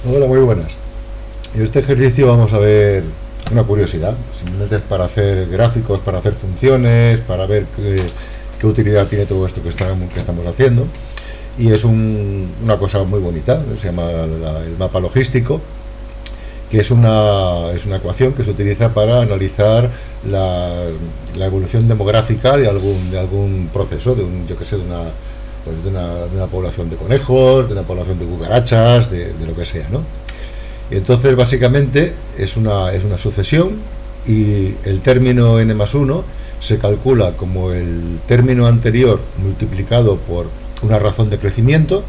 Hola, muy buenas. En este ejercicio vamos a ver una curiosidad. Simplemente es para hacer gráficos, para hacer funciones, para ver qué utilidad tiene todo esto que estamos haciendo. Y es una cosa muy bonita, se llama el mapa logístico, que es una ecuación que se utiliza para analizar la evolución demográfica de algún proceso, yo que sé, de una población de conejos, de una población de cucarachas, de lo que sea, ¿no? Y entonces, básicamente, es una sucesión y el término n más 1 se calcula como el término anterior multiplicado por una razón de crecimiento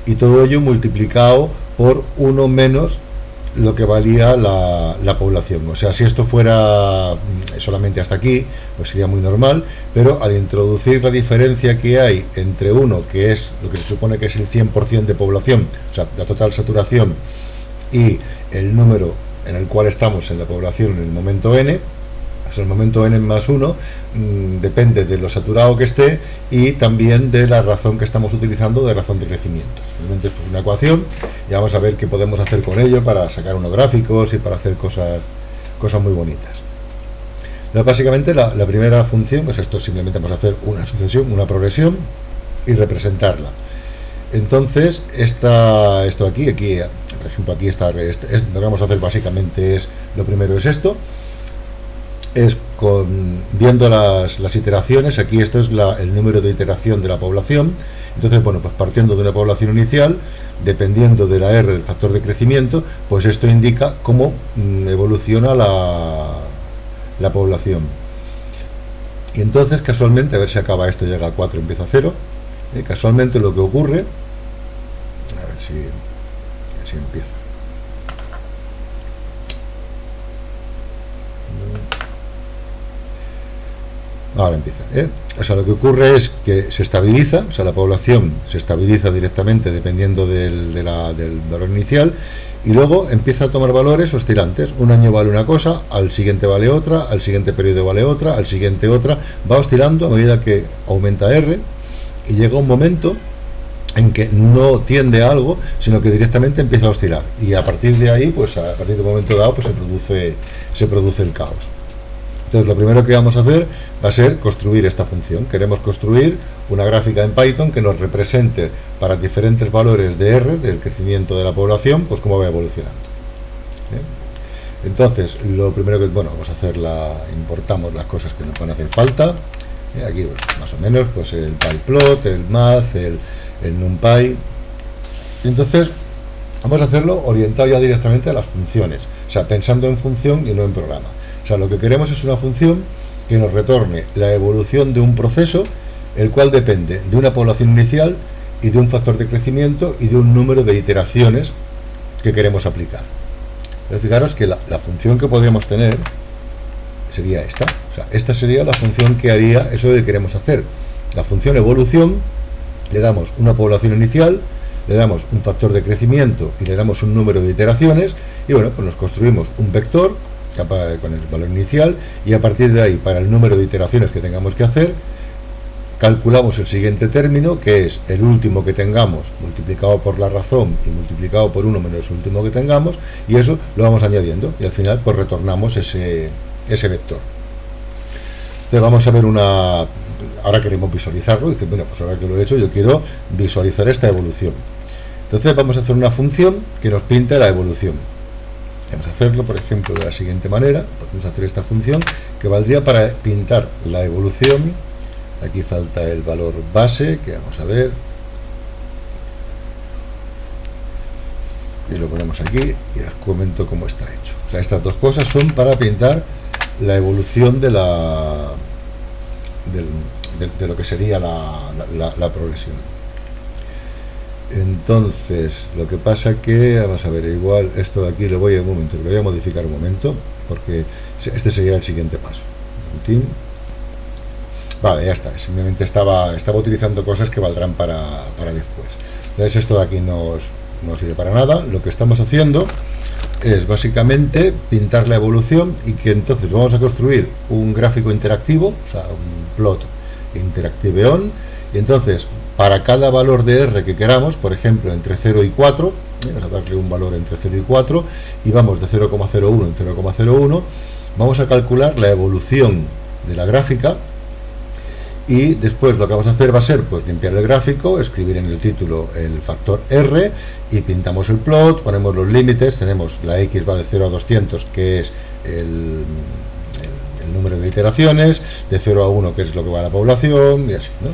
y todo ello multiplicado por uno menos lo que valía la población. O sea, si esto fuera solamente hasta aquí, pues sería muy normal, pero al introducir la diferencia que hay entre uno, que es lo que se supone que es el 100% de población, o sea, la total saturación, y el número en el cual estamos en la población en el momento n, pues el momento n más 1 depende de lo saturado que esté y también de la razón que estamos utilizando de razón de crecimiento. Simplemente es pues una ecuación y vamos a ver qué podemos hacer con ello para sacar unos gráficos y para hacer cosas muy bonitas. Básicamente la primera función, pues esto simplemente vamos a hacer una sucesión, una progresión y representarla. Entonces, esto aquí, por ejemplo, aquí está, lo que vamos a hacer básicamente lo primero es esto, es viendo las iteraciones. Aquí esto es el número de iteración de la población. Entonces, bueno, pues partiendo de una población inicial, dependiendo de la R del factor de crecimiento, pues esto indica cómo evoluciona la población. Y entonces, casualmente, a ver si acaba esto, llega a 4, empieza a 0. Casualmente lo que ocurre, a ver si empieza. Ahora empieza. O sea, lo que ocurre es que se estabiliza, o sea, la población se estabiliza directamente dependiendo del valor inicial, y luego empieza a tomar valores oscilantes. Un año vale una cosa, al siguiente vale otra, al siguiente periodo vale otra, al siguiente otra. Va oscilando a medida que aumenta R, y llega un momento en que no tiende a algo, sino que directamente empieza a oscilar. Y a partir de ahí, pues a partir de un momento dado, pues se produce el caos. Entonces, lo primero que vamos a hacer va a ser construir esta función. Queremos construir una gráfica en Python que nos represente para diferentes valores de R, del crecimiento de la población, pues cómo va evolucionando. Entonces, lo primero que vamos a hacer, importamos las cosas que nos van a hacer falta. Aquí, pues, más o menos, pues el pyplot, el math, el numpy. Entonces, vamos a hacerlo orientado ya directamente a las funciones. O sea, pensando en función y no en programa. O sea, lo que queremos es una función que nos retorne la evolución de un proceso, el cual depende de una población inicial y de un factor de crecimiento y de un número de iteraciones que queremos aplicar. Pero fijaros que la función que podríamos tener sería esta. O sea, esta sería la función que haría eso que queremos hacer. La función evolución, le damos una población inicial, le damos un factor de crecimiento y le damos un número de iteraciones, y bueno, pues nos construimos un vector con el valor inicial, y a partir de ahí, para el número de iteraciones que tengamos que hacer, calculamos el siguiente término, que es el último que tengamos multiplicado por la razón y multiplicado por 1 menos el último que tengamos, y eso lo vamos añadiendo, y al final pues retornamos ese vector. Entonces vamos a ver ahora queremos visualizarlo. Dice, bueno, pues ahora que lo he hecho, yo quiero visualizar esta evolución. Entonces vamos a hacer una función que nos pinte la evolución. Vamos a hacerlo, por ejemplo, de la siguiente manera. Podemos hacer esta función que valdría para pintar la evolución. Aquí falta el valor base, que vamos a ver. Y lo ponemos aquí y os comento cómo está hecho. O sea, estas dos cosas son para pintar la evolución de lo que sería la progresión. Entonces, lo que pasa que, vamos a ver, igual esto de aquí lo voy a modificar un momento, porque este sería el siguiente paso. Vale, ya está. Simplemente estaba utilizando cosas que valdrán para después. Entonces, esto de aquí no sirve para nada. Lo que estamos haciendo es básicamente pintar la evolución, y que entonces vamos a construir un gráfico interactivo, o sea, un plot interactive on, y entonces para cada valor de R que queramos, por ejemplo entre 0 y 4, vamos a darle un valor entre 0 y 4 y vamos de 0,01 en 0,01. Vamos a calcular la evolución de la gráfica y después lo que vamos a hacer va a ser pues limpiar el gráfico, escribir en el título el factor R y pintamos el plot, ponemos los límites, tenemos la X va de 0 a 200 que es el número de iteraciones, de 0 a 1 que es lo que va a la población y así, ¿no?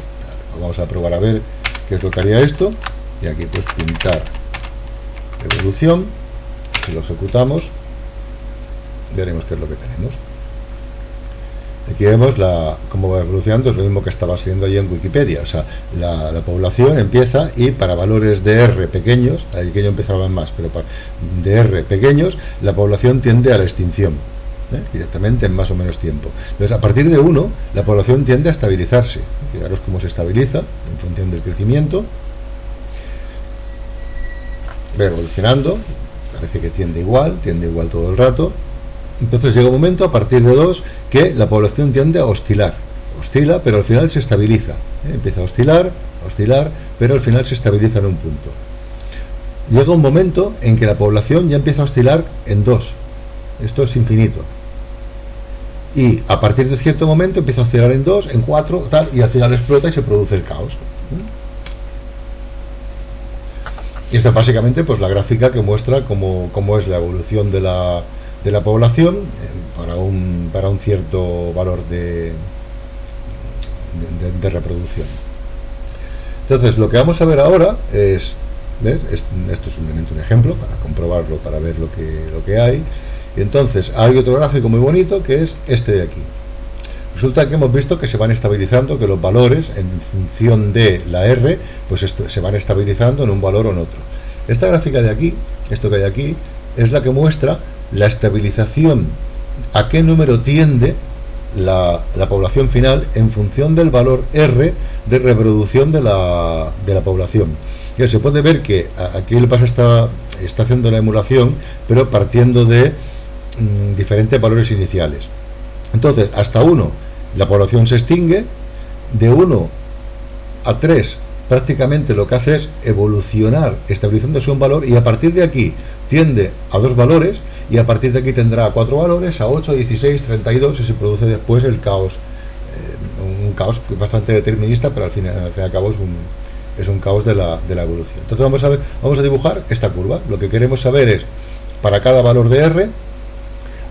Vamos a probar a ver qué es lo que haría esto y aquí pues pintar evolución. Si lo ejecutamos veremos qué es lo que tenemos. Aquí vemos cómo va evolucionando, es lo mismo que estaba saliendo allí en Wikipedia, o sea, la población empieza y para valores de R pequeños, ahí que yo empezaba en más, pero de R pequeños, la población tiende a la extinción, directamente en más o menos tiempo. Entonces, a partir de 1, la población tiende a estabilizarse. Fijaros cómo se estabiliza en función del crecimiento. Va evolucionando, parece que tiende igual todo el rato. Entonces llega un momento a partir de 2 que la población tiende a oscila, pero al final se estabiliza. Empieza a oscilar, pero al final se estabiliza en un punto. Llega un momento en que la población ya empieza a oscilar en 2. Esto es infinito. Y a partir de cierto momento empieza a oscilar en 2, en 4, tal, y al final explota y se produce el caos. Y esta es básicamente pues la gráfica que muestra cómo es la evolución de la población para un cierto valor de reproducción. Entonces lo que vamos a ver ahora es, ¿ves? Esto es simplemente un ejemplo para comprobarlo, para ver lo que hay. Y entonces hay otro gráfico muy bonito que es este de aquí. Resulta que hemos visto que se van estabilizando, que los valores en función de la R pues se van estabilizando en un valor o en otro. Esta gráfica de aquí, esto que hay aquí, es la que muestra la estabilización, a qué número tiende la población final en función del valor R de reproducción de la población. Y se puede ver que aquí el PAS está haciendo la emulación, pero partiendo de diferentes valores iniciales. Entonces, hasta 1 la población se extingue, de 1 a 3 prácticamente lo que hace es evolucionar, estabilizándose un valor, y a partir de aquí tiende a 2 valores, y a partir de aquí tendrá 4 valores, a 8, 16, 32, y se produce después el caos, un caos bastante determinista, pero al fin y al cabo es un caos de la evolución. Entonces vamos a dibujar esta curva. Lo que queremos saber es, para cada valor de R,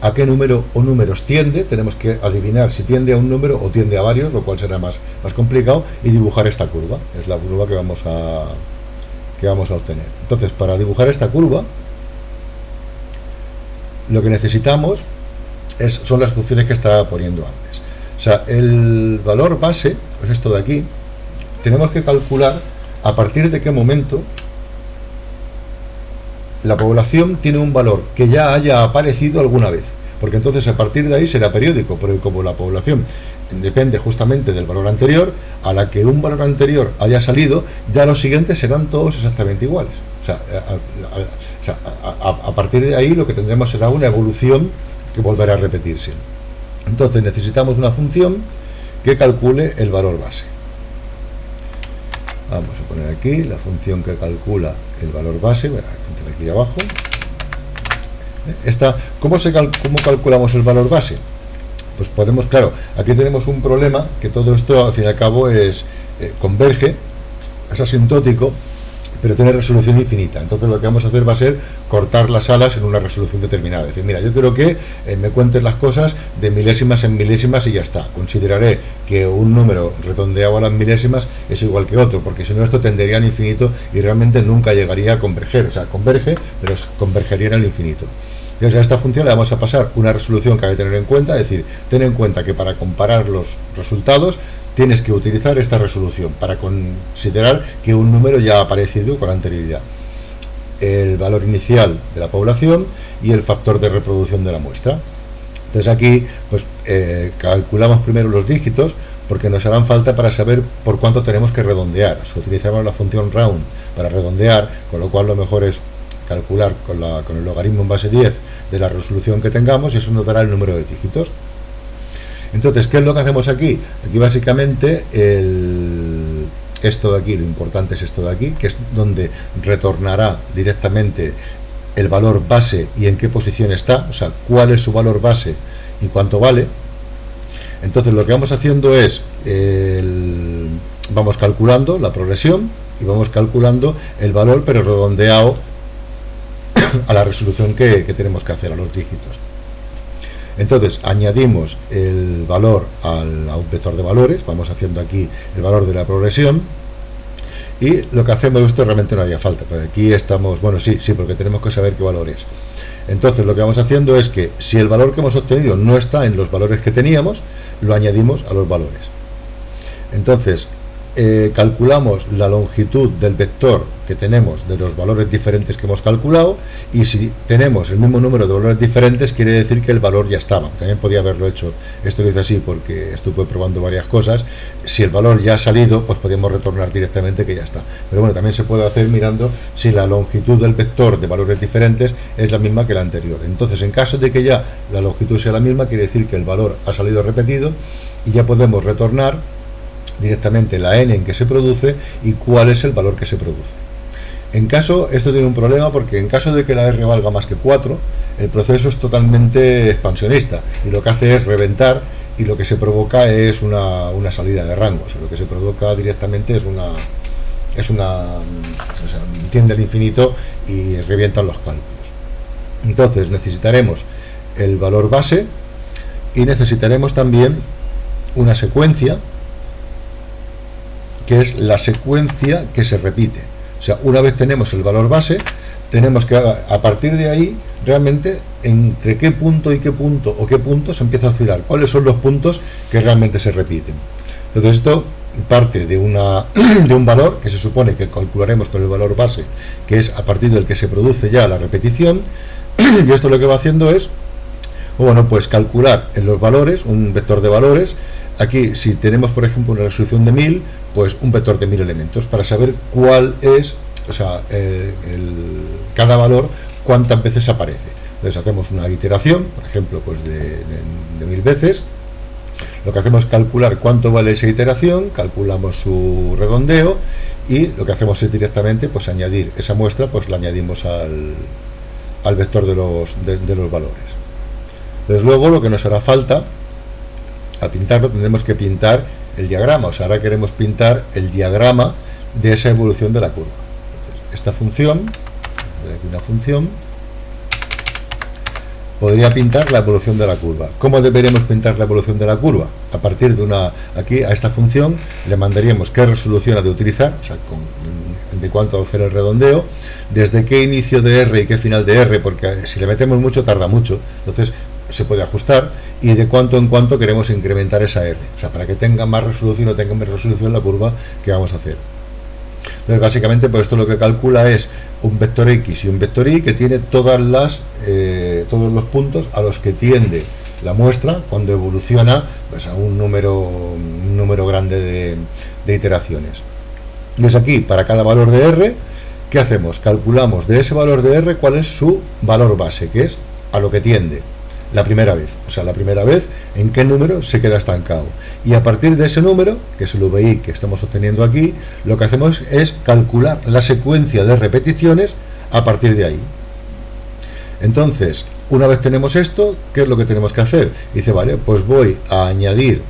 a qué número o números tiende. Tenemos que adivinar si tiende a un número o tiende a varios, lo cual será más complicado, y dibujar esta curva. Es la curva que vamos a obtener. Entonces, para dibujar esta curva, lo que necesitamos son las funciones que estaba poniendo antes. O sea, el valor base, pues esto de aquí, tenemos que calcular a partir de qué momento la población tiene un valor que ya haya aparecido alguna vez, porque entonces a partir de ahí será periódico, pero como la población depende justamente del valor anterior, a la que un valor anterior haya salido, ya los siguientes serán todos exactamente iguales. O sea, a partir de ahí lo que tendremos será una evolución que volverá a repetirse. Entonces necesitamos una función que calcule el valor base. Vamos a poner aquí la función que calcula el valor base, aquí abajo. ¿Cómo calculamos el valor base? Pues podemos, claro, aquí tenemos un problema, que todo esto al fin y al cabo converge, es asintótico, pero tiene resolución infinita. Entonces lo que vamos a hacer va a ser cortar las alas en una resolución determinada. Es decir, mira, yo quiero que me cuentes las cosas de milésimas en milésimas y ya está. Consideraré que un número redondeado a las milésimas es igual que otro, porque si no esto tendería al infinito y realmente nunca llegaría a converger. O sea, converge, pero convergería en el infinito. Entonces a esta función le vamos a pasar una resolución que hay que tener en cuenta, es decir, ten en cuenta que para comparar los resultados tienes que utilizar esta resolución para considerar que un número ya ha aparecido con anterioridad. El valor inicial de la población y el factor de reproducción de la muestra. Entonces aquí pues calculamos primero los dígitos, porque nos harán falta para saber por cuánto tenemos que redondear. O sea, utilizamos la función round para redondear, con lo cual lo mejor es calcular con el logaritmo en base 10 de la resolución que tengamos, y eso nos dará el número de dígitos. Entonces, ¿qué es lo que hacemos aquí? Aquí básicamente esto de aquí, lo importante es esto de aquí, que es donde retornará directamente el valor base y en qué posición está, o sea, cuál es su valor base y cuánto vale. Entonces lo que vamos haciendo es, vamos calculando la progresión y vamos calculando el valor, pero redondeado a la resolución que tenemos que hacer, a los dígitos. Entonces añadimos el valor a un vector de valores, vamos haciendo aquí el valor de la progresión, y lo que hacemos, esto realmente no haría falta, pero aquí estamos, bueno, sí, porque tenemos que saber qué valor es. Entonces lo que vamos haciendo es que si el valor que hemos obtenido no está en los valores que teníamos, lo añadimos a los valores. Entonces calculamos la longitud del vector que tenemos de los valores diferentes que hemos calculado, y si tenemos el mismo número de valores diferentes, quiere decir que el valor ya estaba. También podía haberlo hecho, esto lo hice así porque estuve probando varias cosas. Si el valor ya ha salido, pues podemos retornar directamente que ya está. Pero bueno, también se puede hacer mirando si la longitud del vector de valores diferentes es la misma que la anterior. Entonces, en caso de que ya la longitud sea la misma, quiere decir que el valor ha salido repetido, y ya podemos retornar directamente la n en que se produce y cuál es el valor que se produce. En caso, esto tiene un problema, porque en caso de que la r valga más que 4, el proceso es totalmente expansionista y lo que hace es reventar, y lo que se provoca es una salida de rango. O sea, lo que se provoca directamente es una o sea, tiende al infinito y revientan los cálculos. Entonces necesitaremos el valor base y necesitaremos también una secuencia, que es la secuencia que se repite. O sea, una vez tenemos el valor base, tenemos que, a partir de ahí, realmente, entre qué punto y qué punto, o qué punto se empieza a oscilar, cuáles son los puntos que realmente se repiten. Entonces esto parte de un valor que se supone que calcularemos con el valor base, que es a partir del que se produce ya la repetición, y esto lo que va haciendo es, bueno, pues calcular en los valores, un vector de valores. Aquí, si tenemos, por ejemplo, una resolución de 1000, pues un vector de 1000 elementos, para saber cuál es, o sea, cada valor, cuántas veces aparece. Entonces hacemos una iteración, por ejemplo, pues de 1000 veces. Lo que hacemos es calcular cuánto vale esa iteración, calculamos su redondeo, y lo que hacemos es directamente, pues añadir esa muestra, pues la añadimos al vector de los valores. Entonces luego lo que nos hará falta, a pintarlo, tendremos que pintar el diagrama. O sea, ahora queremos pintar el diagrama de esa evolución de la curva. Entonces, esta función, aquí una función, podría pintar la evolución de la curva. ¿Cómo deberíamos pintar la evolución de la curva? A partir de aquí a esta función le mandaríamos qué resolución ha de utilizar, o sea, de cuánto hacer el redondeo, desde qué inicio de R y qué final de R, porque si le metemos mucho tarda mucho, entonces se puede ajustar, y de cuánto en cuánto queremos incrementar esa R, o sea, para que tenga más resolución o tenga menos resolución la curva que vamos a hacer. Entonces básicamente, pues esto lo que calcula es un vector X y un vector Y que tiene todos los puntos a los que tiende la muestra cuando evoluciona, pues, a un número grande de iteraciones. Entonces aquí, para cada valor de R, ¿qué hacemos? Calculamos de ese valor de R cuál es su valor base, que es a lo que tiende la primera vez, o sea, la primera vez en qué número se queda estancado, y a partir de ese número, que es el VI que estamos obteniendo aquí, lo que hacemos es calcular la secuencia de repeticiones a partir de ahí. Entonces, una vez tenemos esto, ¿qué es lo que tenemos que hacer? Dice, vale, pues voy a añadir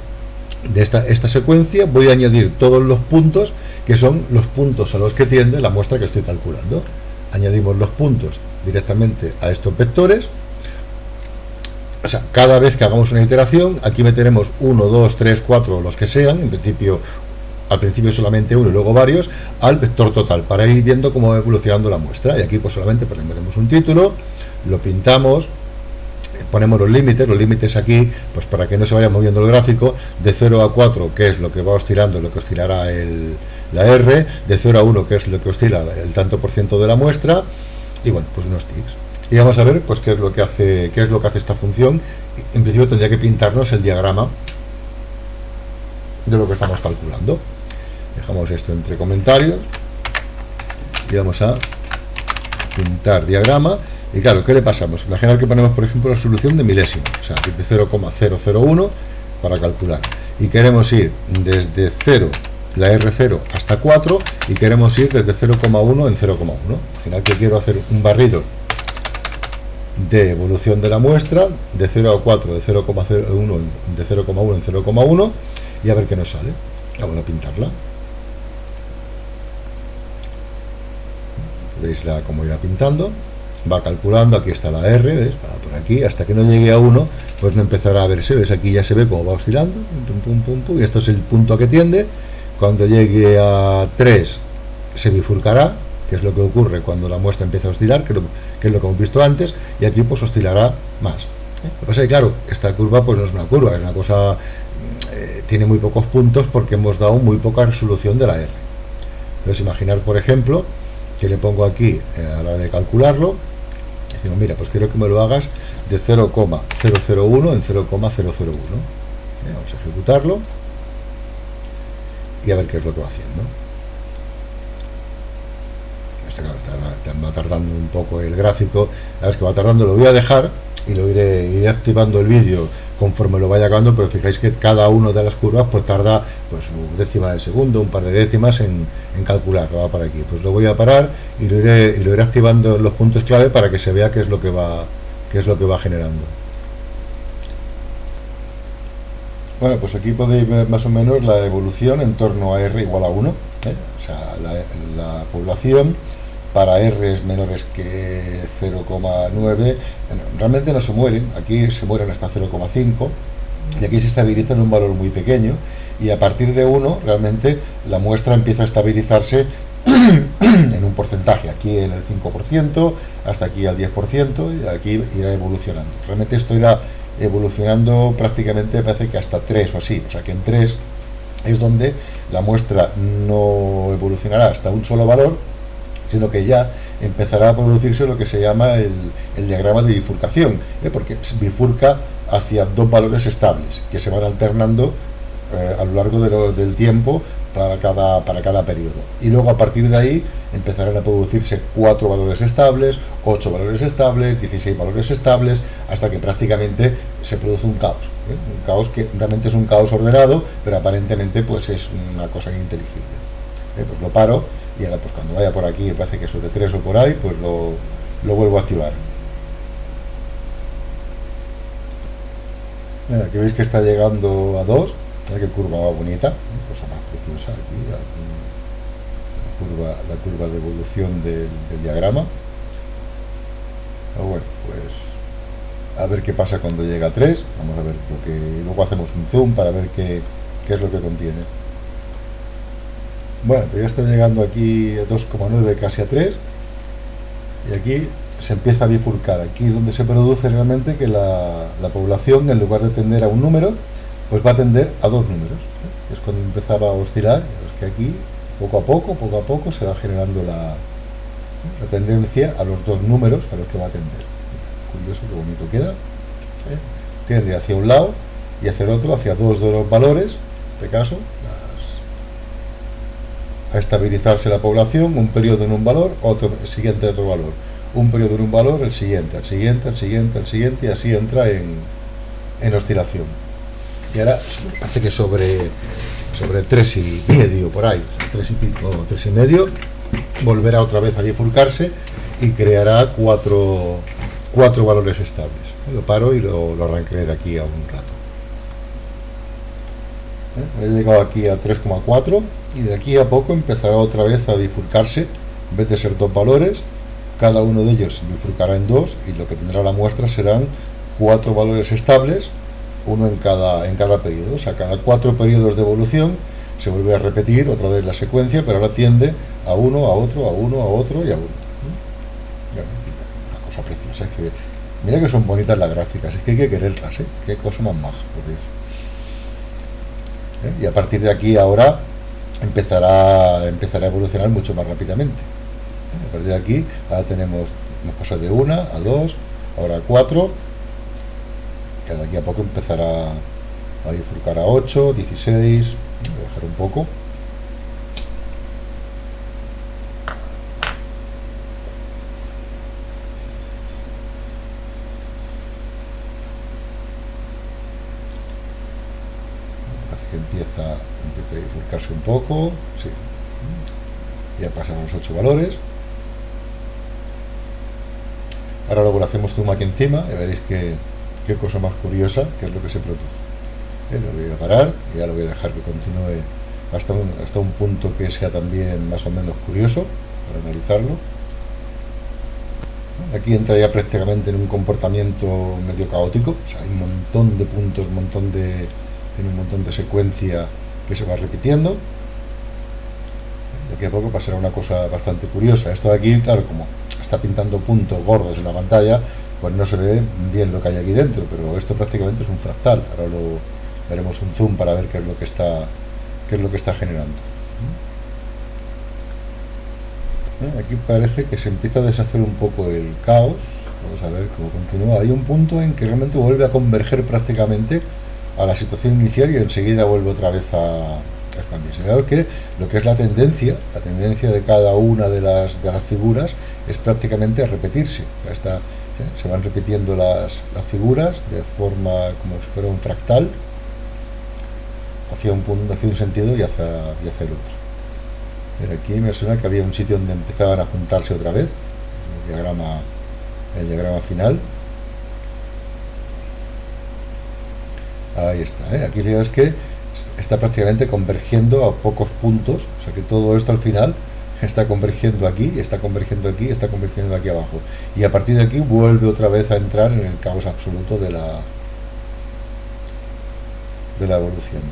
de esta secuencia, voy a añadir todos los puntos, que son los puntos a los que tiende la muestra que estoy calculando. Añadimos los puntos directamente a estos vectores. O sea, cada vez que hagamos una iteración, aquí meteremos 1, 2, 3, 4, los que sean, en principio, al principio solamente uno y luego varios, al vector total, para ir viendo cómo va evolucionando la muestra. Y aquí pues solamente ponemos un título, lo pintamos, ponemos los límites aquí, pues para que no se vaya moviendo el gráfico, de 0 a 4, que es lo que va oscilando, lo que oscilará la R, de 0 a 1, que es lo que oscila el tanto por ciento de la muestra, y bueno, pues unos tics. Y vamos a ver pues qué es lo que hace esta función. En principio tendría que pintarnos el diagrama de lo que estamos calculando. Dejamos esto entre comentarios y vamos a pintar diagrama. Y claro, ¿qué le pasamos? Imaginar que ponemos, por ejemplo, la resolución de milésima, o sea, de 0,001 para calcular, y queremos ir desde 0 la R0 hasta 4 y queremos ir desde 0,1 en 0,1. Imaginar que quiero hacer un barrido de evolución de la muestra de 0 a 4, de 0,01 de 0,1 en 0,1 y a ver qué nos sale. Vamos a pintarla. Veis cómo irá pintando, va calculando, aquí está la R, ¿ves? Por aquí, hasta que no llegue a 1, pues no empezará a verse, ¿ves? Aquí ya se ve cómo va oscilando, pum, pum, pum, pum, y esto es el punto a que tiende. Cuando llegue a 3 se bifurcará, que es lo que ocurre cuando la muestra empieza a oscilar, que es lo que hemos visto antes, y aquí pues oscilará más. Lo que pasa es que, claro, esta curva pues no es una curva, es una cosa, tiene muy pocos puntos porque hemos dado muy poca resolución de la R. Entonces imaginar, por ejemplo, que le pongo aquí a la hora de calcularlo, decimos, mira, pues quiero que me lo hagas de 0,001 en 0,001. Vamos a ejecutarlo y a ver qué es lo que va haciendo. Claro, va tardando un poco el gráfico, es que va tardando, lo voy a dejar y lo iré activando el vídeo conforme lo vaya acabando, pero fijáis que cada una de las curvas pues tarda pues su décima de segundo, un par de décimas en calcular, va para aquí. Pues lo voy a parar y lo iré activando en los puntos clave para que se vea qué es lo que va generando. Bueno, pues aquí podéis ver más o menos la evolución en torno a R igual a 1, o sea, la población para R menores que 0,9, bueno, realmente no se mueren, aquí se mueren hasta 0,5 y aquí se estabiliza en un valor muy pequeño, y a partir de 1 realmente la muestra empieza a estabilizarse en un porcentaje, aquí en el 5%, hasta aquí al 10%, y aquí irá evolucionando. Realmente esto irá evolucionando prácticamente, parece que hasta 3 o así, o sea que en 3 es donde la muestra no evolucionará hasta un solo valor, sino que ya empezará a producirse lo que se llama el diagrama de bifurcación, porque bifurca hacia dos valores estables que se van alternando a lo largo del tiempo para cada periodo, y luego a partir de ahí empezarán a producirse 4 valores estables, 8 valores estables, 16 valores estables, hasta que prácticamente se produce un caos que realmente es un caos ordenado, pero aparentemente pues es una cosa ininteligible. Pues lo paro y ahora pues cuando vaya por aquí, me parece que sobre 3 o por ahí, pues lo vuelvo a activar. Mira, aquí veis que está llegando a 2. Mira qué curva más bonita, cosa más preciosa aquí, la curva de evolución del diagrama. Bueno, pues a ver qué pasa cuando llega a 3. Vamos a ver luego hacemos un zoom para ver qué es lo que contiene. Bueno, pues ya está llegando aquí a 2,9, casi a 3, y aquí se empieza a bifurcar. Aquí es donde se produce realmente que la población, en lugar de tender a un número, pues va a tender a dos números. Es cuando empezaba a oscilar, es que aquí poco a poco se va generando la tendencia a los dos números a los que va a tender. Curioso, qué bonito queda. Tiende hacia un lado y hacia el otro, hacia dos de los valores, en este caso, a estabilizarse la población, un periodo en un valor, otro siguiente de otro valor, un periodo en un valor, el siguiente, el siguiente, el siguiente, el siguiente, y así entra en oscilación. Y ahora parece que sobre 3,5 por ahí, 3 y pico, 3,5, volverá otra vez a bifurcarse y creará cuatro valores estables. Lo paro y lo arrancaré de aquí a un rato. He llegado aquí a 3,4 y de aquí a poco empezará otra vez a bifurcarse. En vez de ser dos valores, cada uno de ellos bifurcará en dos, y lo que tendrá la muestra serán 4 valores estables, uno en cada periodo. O sea, cada 4 periodos de evolución se vuelve a repetir otra vez la secuencia, pero ahora tiende a uno, a otro, a uno, a otro y a uno. Una cosa preciosa, es que mira que son bonitas las gráficas, es que hay que quererlas, qué cosa más maja, por Dios. Y a partir de aquí ahora empezará a evolucionar mucho más rápidamente. A partir de aquí ahora tenemos pasado de 1 a 2, ahora a 4, que de aquí a poco empezará a bifurcar a 8, 16, voy a dejar un poco. que empieza a bifurcarse un poco, sí, ya pasan los 8 valores. Ahora luego le hacemos zoom aquí encima y veréis qué cosa más curiosa, que es lo que se produce. Lo voy a parar y ya lo voy a dejar que continúe hasta un punto que sea también más o menos curioso para analizarlo. Aquí entra ya prácticamente en un comportamiento medio caótico, o sea, hay un montón de puntos, tiene un montón de secuencia que se va repitiendo. De aquí a poco pasará una cosa bastante curiosa. Esto de aquí, claro, como está pintando puntos gordos en la pantalla, pues no se ve bien lo que hay aquí dentro, pero esto prácticamente es un fractal. Ahora haremos un zoom para ver qué es lo que está generando. Aquí parece que se empieza a deshacer un poco el caos. Vamos a ver cómo continúa. Hay un punto en que realmente vuelve a converger prácticamente a la situación inicial y enseguida vuelve otra vez a expandirse. Claro que lo que es la tendencia de cada una de las figuras es prácticamente a repetirse. Se van repitiendo las figuras de forma como si fuera un fractal hacia un punto, hacia un sentido y hacia el otro. Aquí me suena que había un sitio donde empezaban a juntarse otra vez el diagrama final. Ahí está, aquí fijaos que está prácticamente convergiendo a pocos puntos, o sea que todo esto al final está convergiendo aquí, está convergiendo aquí, está convergiendo aquí abajo, y a partir de aquí vuelve otra vez a entrar en el caos absoluto de la evolución.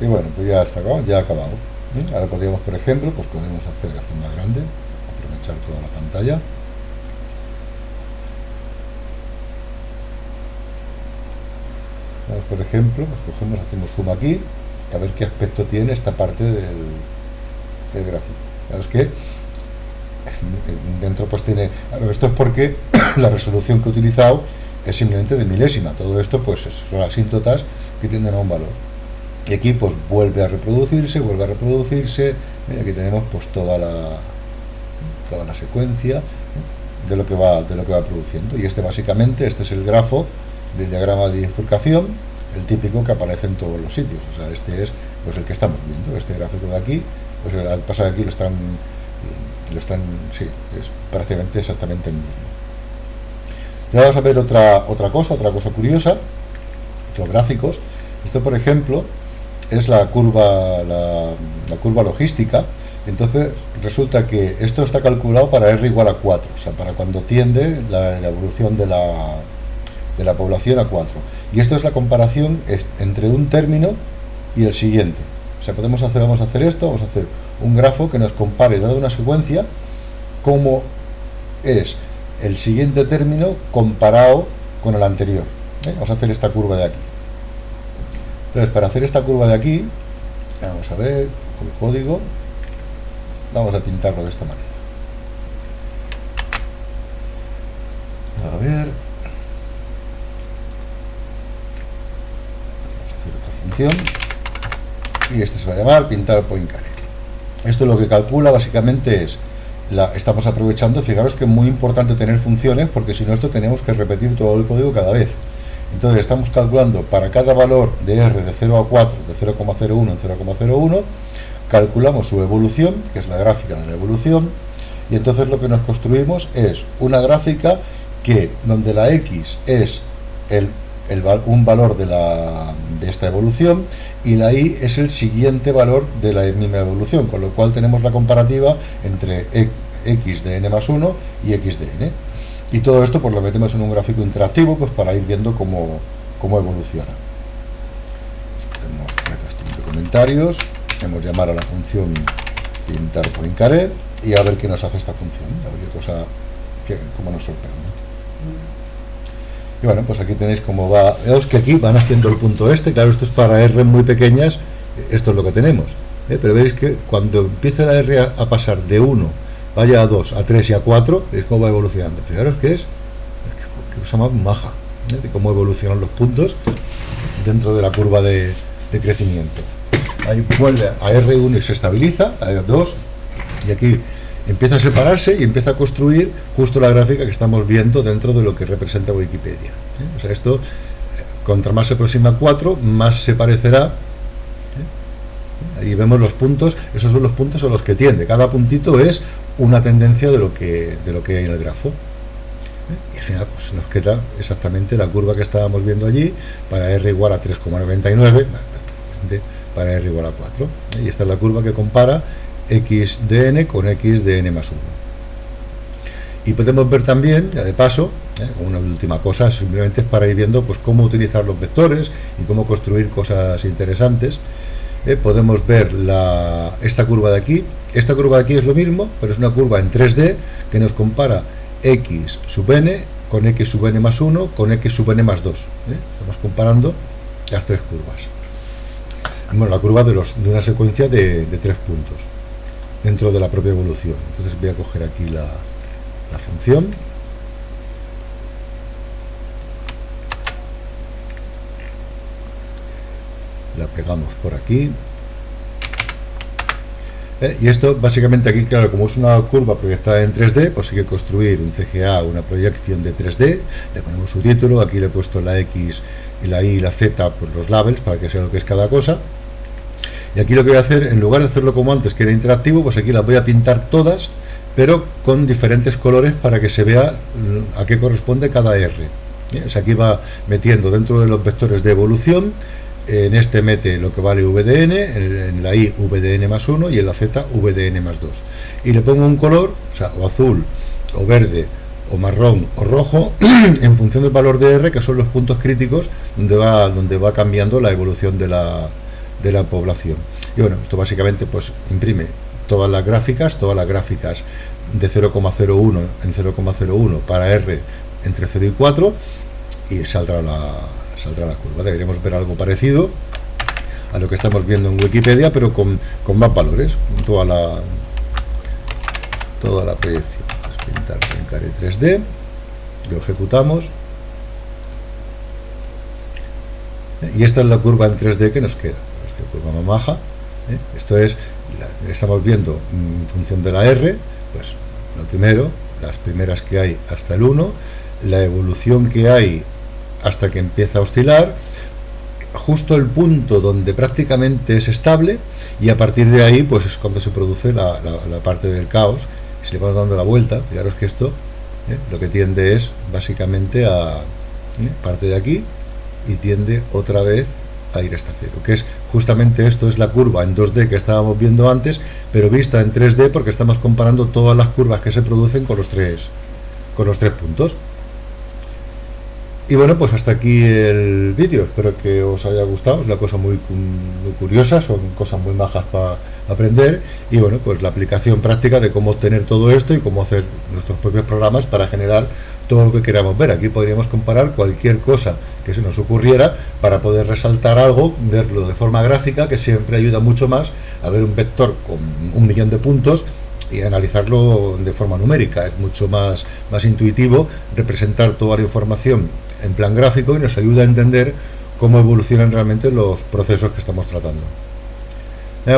Y bueno, pues ya está acabado, ya ha acabado. Ahora podríamos, por ejemplo, pues podemos hacer la zoom más grande, aprovechar toda la pantalla. Vamos, por ejemplo, pues cogemos, hacemos zoom aquí, a ver qué aspecto tiene esta parte del gráfico. Claro, es que dentro pues tiene... Claro, esto es porque la resolución que he utilizado es simplemente de milésima. Todo esto pues son asíntotas que tienden a un valor. Y aquí pues vuelve a reproducirse, y aquí tenemos pues toda la secuencia de lo que va produciendo. Y básicamente este es el grafo del diagrama de bifurcación, el típico que aparece en todos los sitios. O sea, este es pues el que estamos viendo, este gráfico de aquí, pues al pasar aquí sí, es prácticamente exactamente el mismo. Ya vamos a ver otra cosa curiosa, otros gráficos. Esto, por ejemplo, es la curva logística. Entonces resulta que esto está calculado para R igual a 4, o sea, para cuando tiende la evolución de la población a 4. Y esto es la comparación entre un término y el siguiente. O sea, vamos a hacer un grafo que nos compare, dada una secuencia, cómo es el siguiente término comparado con el anterior. Vamos a hacer esta curva de aquí. Entonces, para hacer esta curva de aquí, vamos a ver con el código, vamos a pintarlo de esta manera. A ver, vamos a hacer otra función y este se va a llamar pintar point caret. Esto lo que calcula básicamente es estamos aprovechando, fijaros que es muy importante tener funciones, porque si no esto tenemos que repetir todo el código cada vez. Entonces estamos calculando para cada valor de R de 0 a 4, de 0,01 en 0,01, calculamos su evolución, que es la gráfica de la evolución, y entonces lo que nos construimos es una gráfica donde la X es un valor de esta evolución y la Y es el siguiente valor de la misma evolución, con lo cual tenemos la comparativa entre X de n más 1 y X de n. Y todo esto pues lo metemos en un gráfico interactivo pues para ir viendo cómo evoluciona. Podemos meter esto entre comentarios, podemos llamar a la función pintar point caret y a ver qué nos hace esta función, a ver qué cosa, cómo nos sorprende. Y bueno, pues aquí tenéis cómo va. Veos que aquí van haciendo el punto este, claro, esto es para R muy pequeñas, esto es lo que tenemos, pero veis que cuando empieza la R a pasar de 1 vaya a 2, a 3 y a 4, veis cómo va evolucionando. Fijaros que es que cosa más maja, de cómo evolucionan los puntos dentro de la curva de crecimiento. Ahí vuelve a R1 y se estabiliza, a R2, y aquí empieza a separarse y empieza a construir justo la gráfica que estamos viendo dentro de lo que representa Wikipedia. O sea, esto Contra más se aproxima a 4, más se parecerá. Ahí vemos los puntos, esos son los puntos a los que tiende. Cada puntito es una tendencia de lo que hay en el grafo. Y al final pues nos queda exactamente la curva que estábamos viendo allí para R igual a 3,99, para R igual a 4. Y esta es la curva que compara x de n con x de n más 1. Y podemos ver también, ya de paso, una última cosa, simplemente es para ir viendo pues cómo utilizar los vectores y cómo construir cosas interesantes. Podemos ver esta curva de aquí. Esta curva de aquí es lo mismo, pero es una curva en 3D que nos compara x sub n con x sub n más 1 con x sub n más 2. Estamos comparando las tres curvas. Bueno, la curva de una secuencia de 3 puntos dentro de la propia evolución. Entonces voy a coger aquí la función. La pegamos por aquí. Y esto básicamente aquí, claro, como es una curva proyectada en 3D, pues hay que construir un CGA, una proyección de 3D, le ponemos su título, aquí le he puesto la X y la Y y la Z por los labels para que sea lo que es cada cosa. Y aquí lo que voy a hacer, en lugar de hacerlo como antes, que era interactivo, pues aquí las voy a pintar todas, pero con diferentes colores para que se vea a qué corresponde cada R. O sea, aquí va metiendo dentro de los vectores de evolución. En este mete lo que vale VDN, en la Y VDN más 1 y en la Z VDN más 2. Y le pongo un color, o sea, o azul, o verde, o marrón, o rojo, en función del valor de R, que son los puntos críticos donde va cambiando la evolución de la población. Y bueno, esto básicamente pues imprime todas las gráficas de 0,01 en 0,01 para R entre 0 y 4 y saldrá la curva. Deberíamos ver algo parecido a lo que estamos viendo en Wikipedia, pero con más valores, con toda la proyección. Vamos a pintar en Care 3D, lo ejecutamos y esta es la curva en 3D que nos queda. Es que curva más baja. Esto es, estamos viendo en función de la R, pues lo primero, las primeras que hay hasta el 1, la evolución que hay hasta que empieza a oscilar, justo el punto donde prácticamente es estable, y a partir de ahí pues es cuando se produce la parte del caos. Si le vamos dando la vuelta, fijaros que esto lo que tiende es básicamente a parte de aquí y tiende otra vez a ir hasta cero, que es justamente esto, es la curva en 2D que estábamos viendo antes, pero vista en 3D porque estamos comparando todas las curvas que se producen con los tres puntos. Y bueno, pues hasta aquí el vídeo, espero que os haya gustado, es una cosa muy curiosa, son cosas muy majas para aprender, y bueno, pues la aplicación práctica de cómo obtener todo esto y cómo hacer nuestros propios programas para generar todo lo que queramos ver. Aquí podríamos comparar cualquier cosa que se nos ocurriera para poder resaltar algo, verlo de forma gráfica, que siempre ayuda mucho más a ver un vector con 1.000.000 de puntos y analizarlo de forma numérica. Es mucho más intuitivo representar toda la información en plan gráfico y nos ayuda a entender cómo evolucionan realmente los procesos que estamos tratando.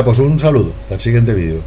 Pues un saludo, hasta el siguiente vídeo.